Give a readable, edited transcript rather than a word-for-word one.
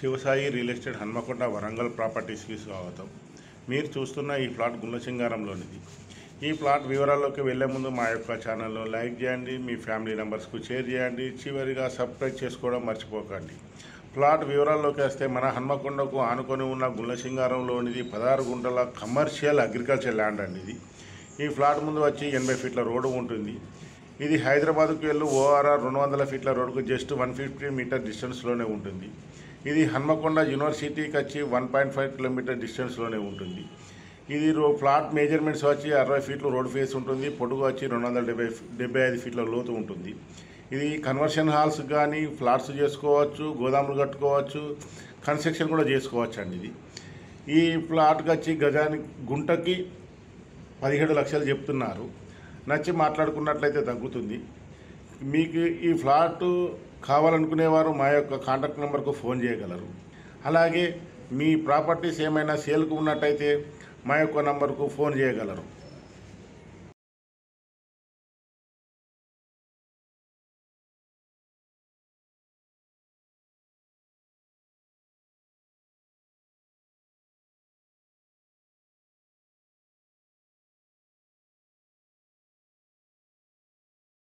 Shivasai real estate Hanamkonda Warangal ప్రాపర్టీస్కి స్వాగతం. మీరు చూస్తున్న ఈ ప్లాట్ గుణసింగారంలోనిది. ఈ ప్లాట్ వివరాల్లోకి వెళ్లే ముందు మా యొక్క ఛానల్లో లైక్ చేయండి, మీ ఫ్యామిలీ మెంబర్స్కు షేర్ చేయండి, చివరిగా సబ్స్క్రైబ్ చేసుకోవడం మర్చిపోకండి. ప్లాట్ వివరాల్లోకి వస్తే మన హన్మకొండకు ఆనుకొని ఉన్న గుణసింగారంలోనిది 16 గుంటల కమర్షియల్ అగ్రికల్చర్ ల్యాండ్ అండి. ఈ ప్లాట్ ముందు వచ్చి 80 ఫీట్ల రోడ్డు ఉంటుంది. ఇది హైదరాబాద్కు వెళ్ళు ఓఆర్ఆర్ 200 ఫీట్ల రోడ్డుకు జస్ట్ 150 మీటర్ డిస్టెన్స్లోనే ఉంటుంది. ఇది హన్మకొండ యూనివర్సిటీకి వచ్చి 1.5 కిలోమీటర్ డిస్టెన్స్లోనే ఉంటుంది. ఇది ఫ్లాట్ మెజర్మెంట్స్ వచ్చి 60 ఫీట్లు రోడ్ ఫేస్ ఉంటుంది. పొడుగు వచ్చి 275 ఫీట్ల లోతు ఉంటుంది. ఇది కన్వర్షన్ హాల్స్ కానీ ఫ్లాట్స్ చేసుకోవచ్చు, గోదాములు కట్టుకోవచ్చు, కన్స్ట్రక్షన్ కూడా చేసుకోవచ్చు అండి. ఈ ప్లాట్కి వచ్చి గుంటకి 17 లక్షలు చెప్తున్నారు. నచ్చి మాట్లాడుకున్నట్లయితే తగ్గుతుంది. మీకు ఈ ఫ్లాట్ కావాలనుకునేవారు మా యొక్క కాంటాక్ట్ నెంబర్కు ఫోన్ చేయగలరు. అలాగే మీ ప్రాపర్టీస్ ఏమైనా సేల్కు ఉన్నట్టయితే మా యొక్క నంబర్కు ఫోన్ చేయగలరు.